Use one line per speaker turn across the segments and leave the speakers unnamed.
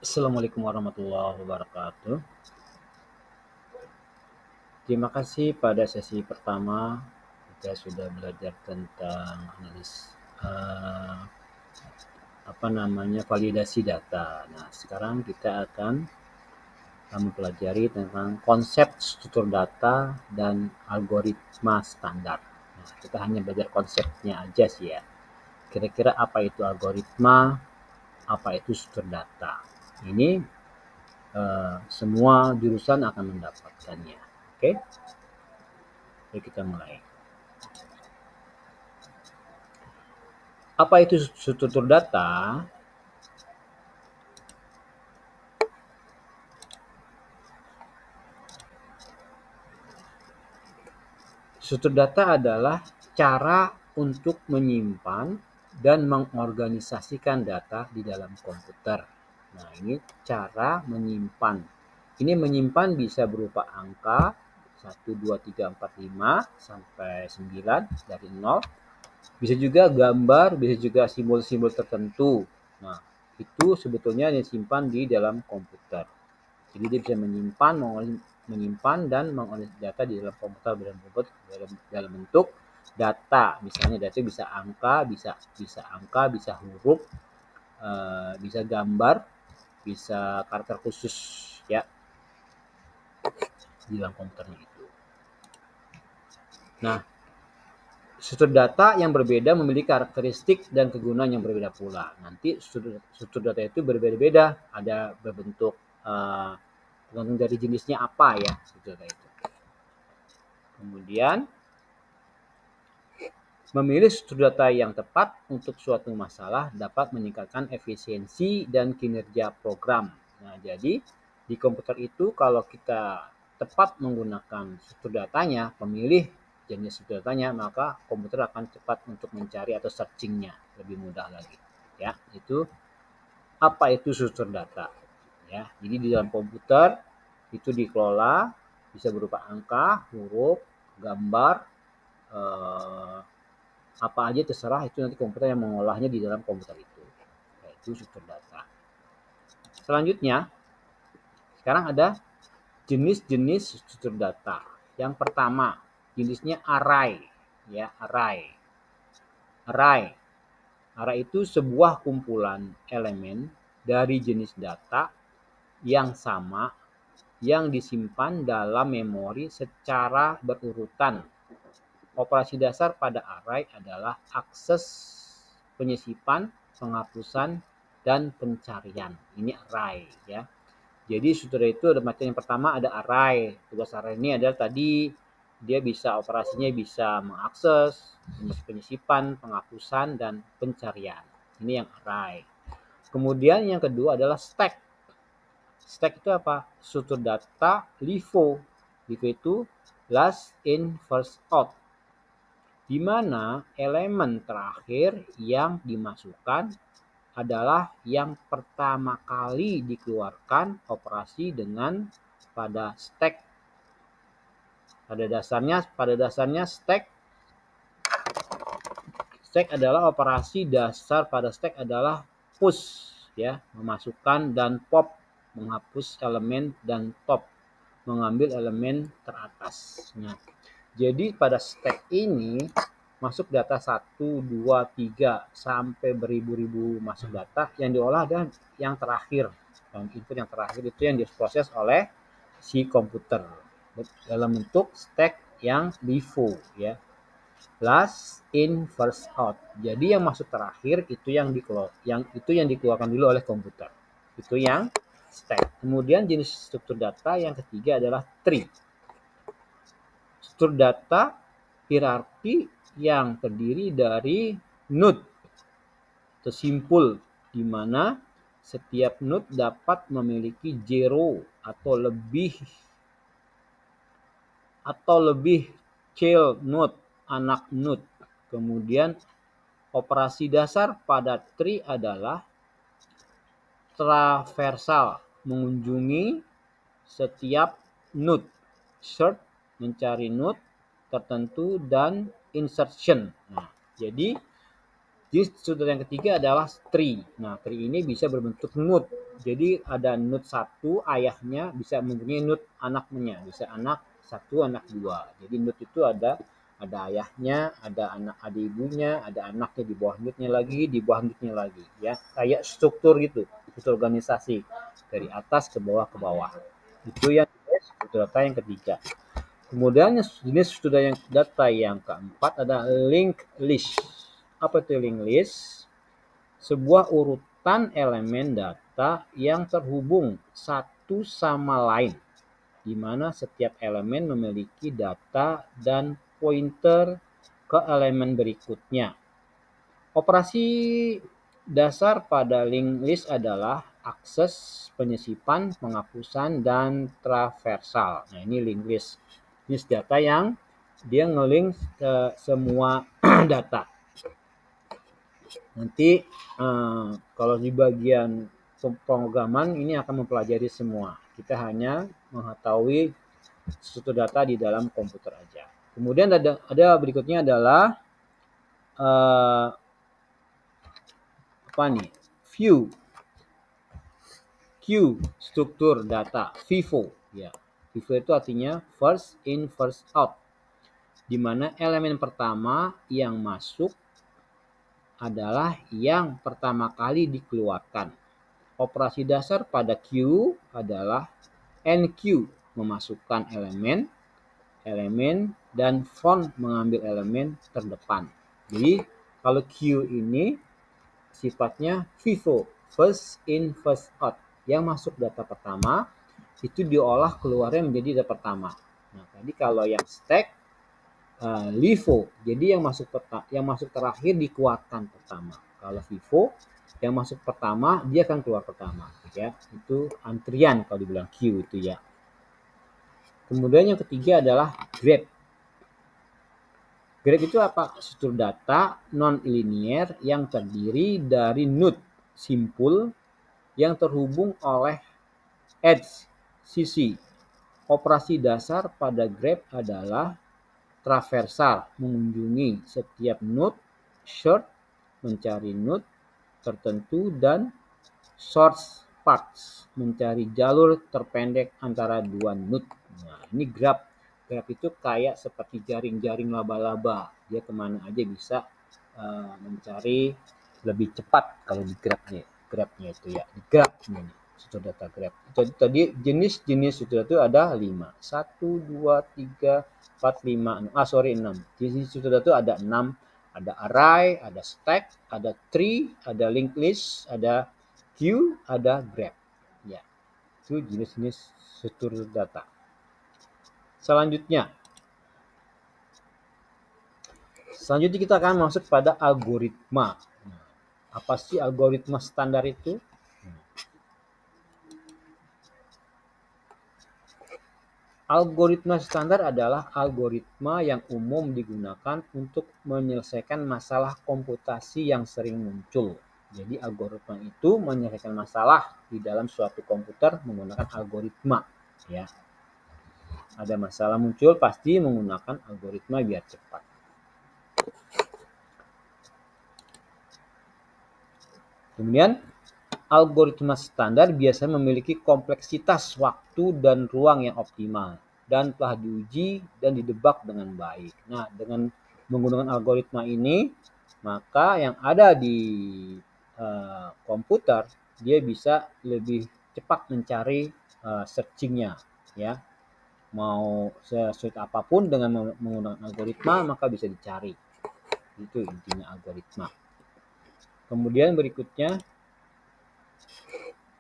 Assalamualaikum warahmatullahi wabarakatuh. Terima kasih pada sesi pertama kita sudah belajar tentang eh, validasi data. Nah, sekarang kita akan mempelajari tentang konsep struktur data dan algoritma standar. Nah, kita hanya belajar konsepnya aja sih ya. Kira-kira apa itu algoritma, apa itu struktur data. Ini semua jurusan akan mendapatkannya. Oke, jadi kita mulai. Apa itu struktur data? Struktur data adalah cara untuk menyimpan dan mengorganisasikan data di dalam komputer. Nah, ini cara menyimpan. Ini menyimpan bisa berupa angka 1, 2, 3, 4, 5 sampai 9 dari 0. Bisa juga gambar, bisa juga simbol-simbol tertentu. Nah, itu sebetulnya disimpan di dalam komputer. Jadi dia bisa menyimpan dan mengorganisasi data di dalam komputer dalam bentuk data. Misalnya data bisa angka, bisa huruf, bisa gambar, bisa karakter khusus ya di dalam komputernya itu. Nah, struktur data yang berbeda memiliki karakteristik dan kegunaan yang berbeda pula. Nanti struktur data itu berbeda-beda, ada berbentuk tergantung dari jenisnya apa ya, struktur data itu. Kemudian memilih struktur data yang tepat untuk suatu masalah dapat meningkatkan efisiensi dan kinerja program. Nah, jadi di komputer itu kalau kita tepat menggunakan struktur datanya, pemilih jenis struktur datanya, maka komputer akan cepat untuk mencari atau searchingnya lebih mudah lagi. Ya, itu apa itu struktur data? Ya, jadi di dalam komputer itu dikelola bisa berupa angka, huruf, gambar, apa aja terserah, itu nanti komputer yang mengolahnya di dalam komputer itu, yaitu struktur data. Selanjutnya, sekarang ada jenis-jenis struktur data. Yang pertama, jenisnya array. Ya, array. Array itu sebuah kumpulan elemen dari jenis data yang sama yang disimpan dalam memori secara berurutan. Operasi dasar pada array adalah akses, penyisipan, penghapusan, dan pencarian. Ini array ya. Jadi struktur itu ada macam yang pertama ada array. Tugas array ini adalah tadi dia bisa operasinya bisa mengakses, penyisipan, penghapusan, dan pencarian. Ini yang array. Kemudian yang kedua adalah stack. Stack itu apa? Struktur data LIFO. LIFO itu last in first out, di mana elemen terakhir yang dimasukkan adalah yang pertama kali dikeluarkan operasi dengan pada stack. Pada dasarnya stack adalah operasi dasar pada stack adalah push ya, memasukkan, dan pop menghapus elemen, dan top mengambil elemen teratas. Nah, jadi pada stack ini masuk data 1, 2, 3 sampai beribu-ribu masuk data yang diolah dan yang terakhir. Dan input yang terakhir itu yang diproses oleh si komputer dalam bentuk stack yang LIFO ya. Last in first out. Jadi yang masuk terakhir itu yang dikeluarkan dulu oleh komputer. Itu yang stack. Kemudian jenis struktur data yang ketiga adalah tree. Struktur data hierarki yang terdiri dari node tersimpul, di mana setiap node dapat memiliki zero atau lebih child node, anak node. Kemudian operasi dasar pada tree adalah traversal, mengunjungi setiap node, search, mencari node tertentu, dan insertion. Nah, jadi struktur yang ketiga adalah tree. Nah, tree ini bisa berbentuk node. Jadi ada node 1 ayahnya bisa menghubungi node anaknya, bisa anak 1, anak 2. Jadi node itu ada ayahnya, ada ada ibunya, ada anaknya di bawah node-nya lagi, di bawah node-nya lagi, ya. Kayak struktur gitu, struktur organisasi dari atas ke bawah ke bawah. Itu yang struktur data yang ketiga. Kemudian jenis struktur data yang keempat ada linked list. Apa itu linked list? Sebuah urutan elemen data yang terhubung satu sama lain, di mana setiap elemen memiliki data dan pointer ke elemen berikutnya. Operasi dasar pada linked list adalah akses, penyisipan, penghapusan, dan traversal. Nah, ini linked list. List data yang dia ngelink ke semua data. Nanti kalau di bagian pemrograman ini akan mempelajari semua. Kita hanya mengetahui struktur data di dalam komputer aja. Kemudian ada berikutnya adalah apa nih? View struktur data, FIFO ya. FIFO itu artinya first in first out, di mana elemen pertama yang masuk adalah yang pertama kali dikeluarkan. Operasi dasar pada Q adalah NQ, memasukkan elemen, dan from mengambil elemen terdepan. Jadi kalau Q ini sifatnya FIFO, first in first out. Yang masuk data pertama itu diolah keluarnya menjadi data pertama. Nah, tadi kalau yang stack LIFO, jadi yang masuk terakhir dikeluarkan pertama. Kalau FIFO yang masuk pertama dia akan keluar pertama, ya. Itu antrian kalau dibilang queue itu ya. Kemudian yang ketiga adalah graph. Graph itu apa? Struktur data non-linear yang terdiri dari node simpul yang terhubung oleh edge, sisi. Operasi dasar pada graph adalah traversal, mengunjungi setiap node, search, mencari node tertentu, dan source paths, mencari jalur terpendek antara dua node. Nah, ini graph. Graph itu kayak seperti jaring-jaring laba-laba. Dia kemana aja bisa mencari lebih cepat kalau di graph-nya itu ya. Di graph ini, struktur data graph. Tadi jenis-jenis struktur itu ada 5. 1, 2, 3, 4, 5. 6. Jenis struktur data itu ada 6. Ada array, ada stack, ada tree, ada linked list, ada queue, ada graph. Ya, itu jenis-jenis struktur data. Selanjutnya kita akan masuk pada algoritma. Apa sih algoritma standar itu? Algoritma standar adalah algoritma yang umum digunakan untuk menyelesaikan masalah komputasi yang sering muncul. Jadi algoritma itu menyelesaikan masalah di dalam suatu komputer menggunakan algoritma, ya. Ada masalah muncul pasti menggunakan algoritma biar cepat. Kemudian algoritma standar biasanya memiliki kompleksitas waktu dan ruang yang optimal dan telah diuji dan didebak dengan baik. Nah, dengan menggunakan algoritma ini, maka yang ada di komputer dia bisa lebih cepat mencari searchingnya, ya. Mau sesulit apapun dengan menggunakan algoritma maka bisa dicari. Itu intinya algoritma. Kemudian berikutnya,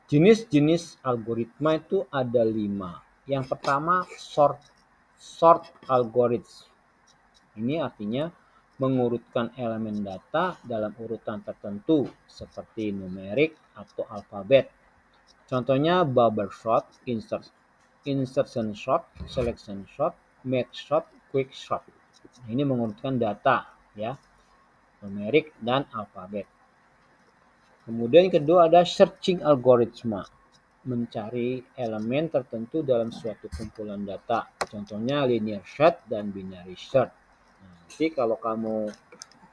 jenis-jenis algoritma itu ada 5. Yang pertama sort algorithm. Ini artinya mengurutkan elemen data dalam urutan tertentu seperti numerik atau alfabet. Contohnya bubble sort, insertion sort, selection sort, merge sort, quick sort. Ini mengurutkan data, ya, numerik dan alfabet. Kemudian yang kedua ada searching algoritma, mencari elemen tertentu dalam suatu kumpulan data. Contohnya linear search dan binary search. Nah, nanti kalau kamu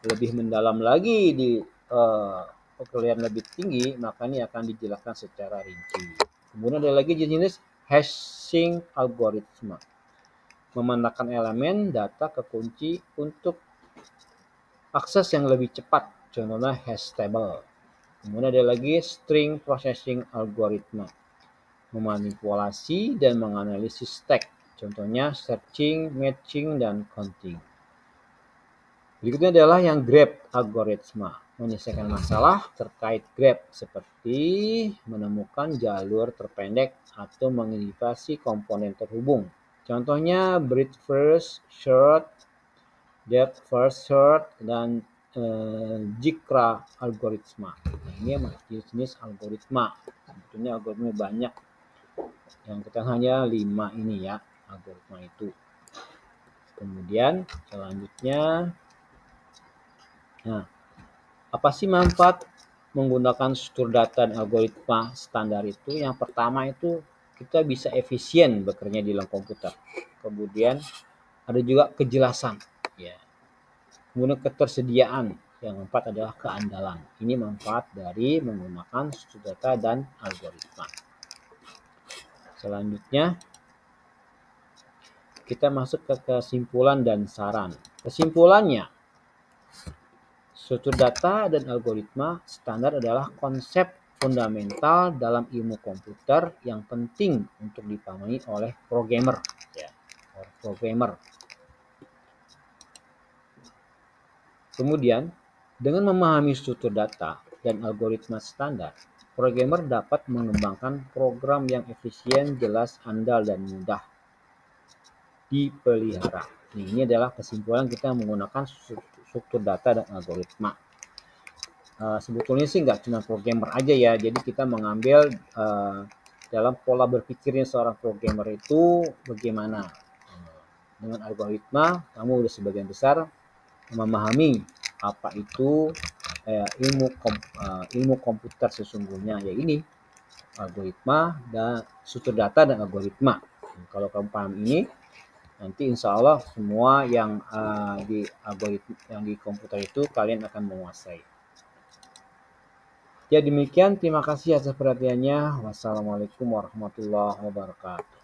lebih mendalam lagi di kalian lebih tinggi, maka ini akan dijelaskan secara rinci. Kemudian ada lagi jenis hashing algoritma. Memandangkan elemen data ke kunci untuk akses yang lebih cepat, contohnya hash table. Kemudian ada lagi string processing algoritma. Memanipulasi dan menganalisis teks, contohnya searching, matching, dan counting. Berikutnya adalah yang grep algoritma, menyelesaikan masalah terkait grep seperti menemukan jalur terpendek atau mengidentifikasi komponen terhubung. Contohnya breadth first search, depth first search, dan Jikra algoritma. Nah, ini jenis-jenis algoritma. Sebetulnya algoritma banyak. Yang kita hanya 5 ini ya algoritma itu. Kemudian selanjutnya, nah, apa sih manfaat menggunakan struktur data dan algoritma standar itu? Yang pertama itu kita bisa efisien bekerja di dalam komputer. Kemudian ada juga kejelasan, ya. Kemudian ketersediaan. Yang keempat adalah keandalan. Ini manfaat dari menggunakan struktur data dan algoritma. Selanjutnya kita masuk ke kesimpulan dan saran. Kesimpulannya, struktur data dan algoritma standar adalah konsep fundamental dalam ilmu komputer yang penting untuk dipahami oleh programmer. Ya, programmer. Kemudian, dengan memahami struktur data dan algoritma standar, programmer dapat mengembangkan program yang efisien, jelas, andal, dan mudah dipelihara. Ini adalah kesimpulan kita menggunakan struktur data dan algoritma. Sebetulnya sih nggak cuma programmer aja ya, jadi kita mengambil dalam pola berpikirnya seorang programmer itu bagaimana. Dengan algoritma, kamu udah sebagian besar memahami apa itu ilmu komputer sesungguhnya, ya ini algoritma dan struktur data dan algoritma. Kalau kamu paham ini, nanti insya Allah semua yang di algoritma yang di komputer itu kalian akan menguasai. Ya demikian, terima kasih atas perhatiannya. Wassalamualaikum warahmatullahi wabarakatuh.